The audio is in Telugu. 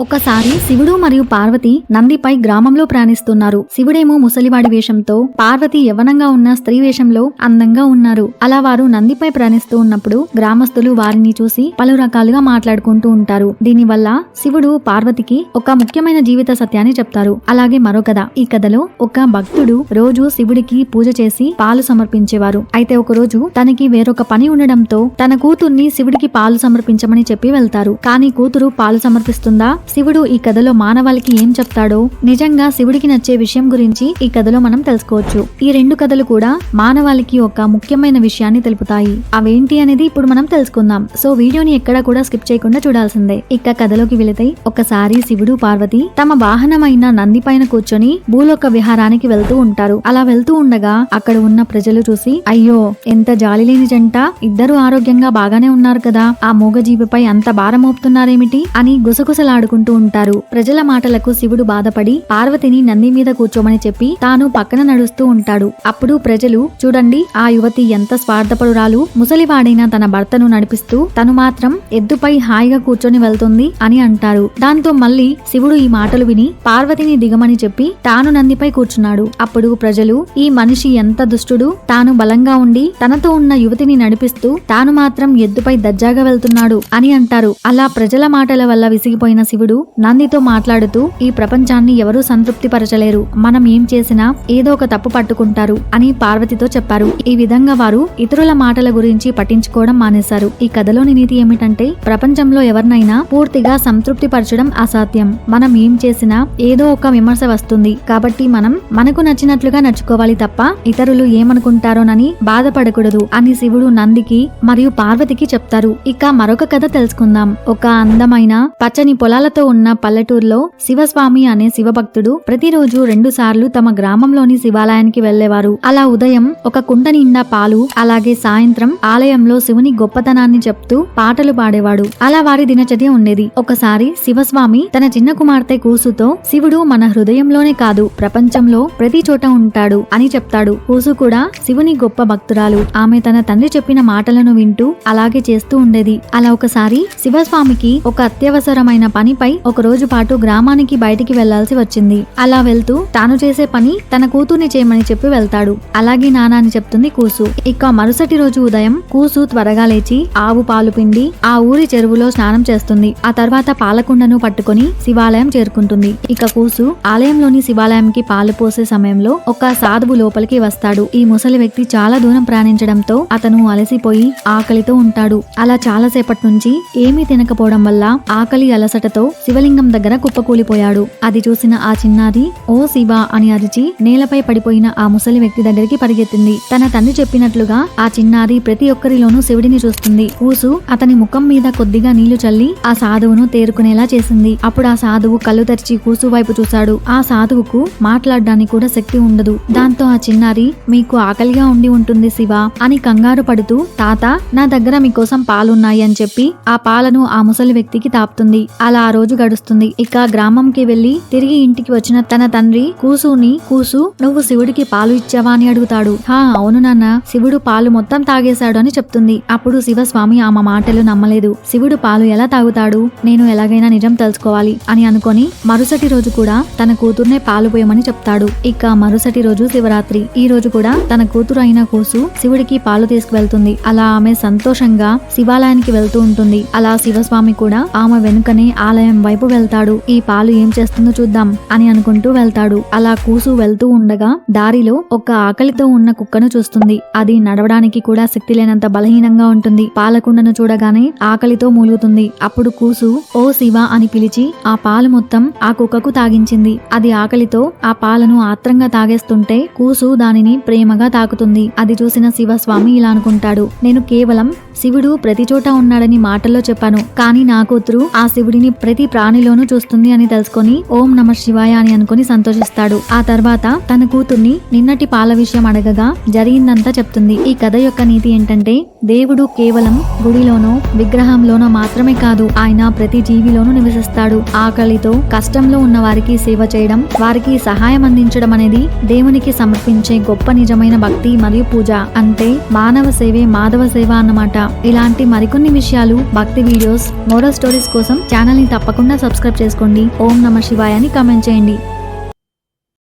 ఒకసారి శివుడు మరియు పార్వతి నందిపై గ్రామంలో ప్రయాణిస్తున్నారు. శివుడేమో ముసలివాడి వేషంతో, పార్వతి యవ్వనంగా ఉన్న స్త్రీ వేషంలో అందంగా ఉన్నారు. అలా వారు నందిపై ప్రయాణిస్తూ ఉన్నప్పుడు గ్రామస్తులు వారిని చూసి పలు రకాలుగా మాట్లాడుకుంటూ ఉంటారు. దీనివల్ల శివుడు పార్వతికి ఒక ముఖ్యమైన జీవిత సత్యాన్ని చెప్తారు. అలాగే మరో కథ. ఈ కథలో ఒక భక్తుడు రోజు శివుడికి పూజ చేసి పాలు సమర్పించేవారు. అయితే ఒక రోజు తనకి వేరొక పని ఉండడంతో తన కూతుర్ని శివుడికి పాలు సమర్పించమని చెప్పి వెళ్తారు. కానీ కూతురు పాలు సమర్పిస్తుందా? శివుడు ఈ కథలో మానవాళికి ఏం చెప్తాడో, నిజంగా శివుడికి నచ్చే విషయం గురించి ఈ కథలో మనం తెలుసుకోవచ్చు. ఈ రెండు కథలు కూడా మానవాళికి ఒక ముఖ్యమైన విషయాన్ని తెలుపుతాయి. అవేంటి అనేది ఇప్పుడు మనం తెలుసుకుందాం. సో వీడియోని ఎక్కడా కూడా స్కిప్ చేయకుండా చూడాల్సిందే. ఇక కథలోకి వెళితే, ఒకసారి శివుడు పార్వతి తమ వాహనమైన నంది పైన కూర్చొని భూలోక విహారానికి వెళ్తూ ఉంటారు. అలా వెళ్తూ ఉండగా అక్కడ ఉన్న ప్రజలు చూసి, అయ్యో ఎంత జాలిలేని జంట, ఇద్దరు ఆరోగ్యంగా బాగానే ఉన్నారు కదా, ఆ మూగజీవిపై అంత భారం మోపుతున్నారేమిటి అని గుసగుసలాడుకుంటూ ఉంటారు. ప్రజల మాటలకు శివుడు బాధపడి పార్వతిని నంది మీద కూర్చోమని చెప్పి తాను పక్కన నడుస్తూ ఉంటాడు. అప్పుడు ప్రజలు, చూడండి ఆ యువతి ఎంత స్వార్థపరురాలు, ముసలివాడైన తన భర్తను నడిపిస్తూ తను మాత్రం ఎద్దుపై హాయిగా కూర్చొని వెళ్తుంది అని అంటారు. దాంతో మళ్ళీ శివుడు ఈ మాటలు విని పార్వతిని దిగమని చెప్పి తాను నందిపై కూర్చున్నాడు. అప్పుడు ప్రజలు, ఈ మనిషి ఎంత దుష్టుడు, తాను బలంగా ఉండి తనతో ఉన్న యువతిని నడిపిస్తూ తాను మాత్రం ఎద్దుపై దర్జాగా వెళ్తున్నాడు అని అంటారు. అలా ప్రజల మాటల వల్ల విసిగిపోయిన శివుడు నందితో మాట్లాడుతూ, ఈ ప్రపంచాన్ని ఎవరూ సంతృప్తి పరచలేరు, మనం ఏం చేసినా ఏదో ఒక తప్పు పట్టుకుంటారు అని పార్వతితో చెప్పారు. ఈ విధంగా వారు ఇతరుల మాటల గురించి పట్టించుకోవడం మానేశారు. ఈ కథలోని నీతి ఏమిటంటే, ప్రపంచంలో ఎవరినైనా పూర్తిగా సంతృప్తి పరచడం అసాధ్యం. మనం ఏం చేసినా ఏదో ఒక విమర్శ వస్తుంది. కాబట్టి మనం మనకు నచ్చినట్లుగా నడుచుకోవాలి తప్ప ఇతరులు ఏమనుకుంటారోనని బాధపడకూడదు అని శివుడు నందికి మరియు పార్వతికి చెప్తారు. ఇక మరొక కథ తెలుసుకుందాం. ఒక అందమైన పచ్చని పొలాలతో ఉన్న పల్లెటూరులో శివస్వామి అనే శివభక్తుడు ప్రతిరోజు 2 సార్లు తమ గ్రామంలోని శివాలయానికి వెళ్లేవారు. అలా ఉదయం ఒక కుండ నిండా పాలు, అలాగే సాయంత్రం ఆలయంలో శివుని గొప్పతనాన్ని చెప్తూ పాటలు పాడేవాడు. అలా వారి దినచర్య ఉండేది. ఒకసారి శివస్వామి తన చిన్న కుమార్తె కూసుతో, శివుడు మన హృదయంలోనే కాదు ప్రపంచంలో ప్రతి చోట ఉంటాడు అని చెప్తాడు. కూసు కూడా శివుని గొప్ప భక్తురాలు. ఆమె తన తండ్రి చెప్పిన మాటలను వింటూ అలాగే చేస్తూ ఉండేది. అలా ఒకసారి శివస్వామికి ఒక అత్యవసరమైన పనిపై ఒక రోజు పాటు గ్రామానికి బయటికి వెళ్లాల్సి వచ్చింది. అలా వెళ్తూ తాను చేసే పని తన కూతుర్ని చేయమని చెప్పి వెళ్తాడు. అలాగే నాన్న అని చెప్తుంది కూసు. ఇక మరుసటి రోజు ఉదయం కూసు త్వరగా లేచి ఆవు పాలు పిండి ఆ ఊరి చెరువులో స్నానం చేస్తుంది. ఆ తర్వాత పాలకుండను పట్టుకుని శివాలయం చేరుకుంటుంది. ఇక కూసు ఆలయంలోని శివాలయంకి పాలు పోసే సమయంలో ఒక సాధువు లోపలికి వస్తాడు. ఈ ముసలి వ్యక్తి చాలా దూరం ప్రయాణించడంతో అతను అలసిపోయి ఆకలితో ఉంటాడు. అలా చాలా సేపటి నుంచి ఏమీ తినకపోవడం వల్ల ఆకలి అలసటతో శివలింగం దగ్గర కుప్పకూలిపోయాడు. అది చూసిన ఆ చిన్నారి, ఓ శివ అని అరిచి నేలపై పడిపోయిన ఆ ముసలి వ్యక్తి దగ్గరికి పరిగెత్తింది. తన తండ్రి చెప్పినట్లుగా ఆ చిన్నారి ప్రతి ఒక్కరిలోనూ శివుడిని చూస్తుంది. కూసు అతని ముఖం మీద కొద్దిగా నీళ్లు చల్లి ఆ సాధువును తేరుకునేలా చేసింది. అప్పుడు ఆ సాధువు కళ్ళు తెరిచి కూసు వైపు చూశాడు. ఆ సాధువుకు మాట్లాడడానికి కూడా శక్తి ఉండదు. దాంతో ఆ చిన్నారి, మీకు ఆకలిగా ఉండి ఉంటుంది శివ అని కంగారు పడుతూ, తాత నా దగ్గర మీకోసం పాలున్నాయి అని చెప్పి ఆ పాలను ఆ ముసలి వ్యక్తికి తాపుతుంది. అలా ఆ రోజు గడుస్తుంది. ఇక గ్రామంకి వెళ్లి తిరిగి ఇంటికి వచ్చిన తన తండ్రి కూసుని, కూసు నువ్వు శివుడికి పాలు ఇచ్చావా అని అడుగుతాడు. హా అవును నాన్న, శివుడు పాలు మొత్తం తాగేశాడు అని చెప్తుంది. అప్పుడు శివస్వామి ఆమె మాటలు నమ్మలేదు. శివుడు పాలు ఎలా తాగుతాడు, నేను ఎలాగైనా నిజం తెలుసుకోవాలి అని అనుకొని మరుసటి రోజు కూడా తన కూతుర్నే పాలు పోయమని చెప్తాడు. ఇక మరుసటి రోజు శివరాత్రి. ఈ రోజు కూడా తన కూతురు అయిన కూసు శివుడికి పాలు తీసుకువెళ్తుంది. అలా ఆమె సంతోషంగా శివాలయానికి వెళ్తూ ఉంటుంది. అలా శివస్వామి కూడా ఆమె వెనుకనే ఆలయం వైపు వెళ్తాడు. ఈ పాలు ఏం చేస్తుందో చూద్దాం అని అనుకుంటూ వెళ్తాడు. అలా కూసు వెళ్తూ ఉండగా దారిలో ఒక ఆకలితో ఉన్న కుక్కను చూస్తుంది. అది నడవడానికి కూడా శక్తి లేనంత బలహీనంగా ఉంటుంది. పాలకుండను చూడగానే ఆకలితో మూలుగుతుంది. అప్పుడు కూసు, ఓ శివ అని పిలిచి ఆ పాలు మొత్తం ఆ కుక్కకు తాగించింది. అది ఆకలితో ఆ పాలను ఆత్రంగా తాగేస్తుంటే కూసు దానిని ప్రేమగా తాకుతుంది. అది చూసిన శివస్వామి ఇలా అనుకుంటాడు, నేను కేవలం శివుడు ప్రతి చోట ఉన్నాడని మాటల్లో చెప్పాను, కానీ నా కూతురు ఆ శివుడిని ప్రతి ప్రాణిలోనూ చూస్తుంది అని తెలుసుకొని ఓం నమ శివాయ అని అనుకుని సంతోషిస్తాడు. ఆ తర్వాత తన కూతుర్ని నిన్నటి పాల విషయం అడగగా జరిగిందంతా చెప్తుంది. ఈ కథ యొక్క నీతి ఏంటంటే, దేవుడు కేవలం గుడిలోనో విగ్రహంలోనో మాత్రమే కాదు, ఆయన ప్రతి జీవిలోనూ నివసిస్తాడు. ఆకలితో కష్టంలో ఉన్న వారికి సేవ చేయడం, వారికి సహాయం అందించడం అనేది దేవునికి సమర్పించే గొప్ప నిజమైన భక్తి మరియు పూజ. అంటే మానవ సేవే మాధవ సేవ అన్నమాట. ఇలాంటి మరికొన్ని విషయాలు, భక్తి వీడియోస్, మోరల్ స్టోరీస్ కోసం ఛానల్ ని తప్పకుండా సబ్స్క్రైబ్ చేసుకోండి. ఓం నమ శివాయ అని కామెంట్ చేయండి.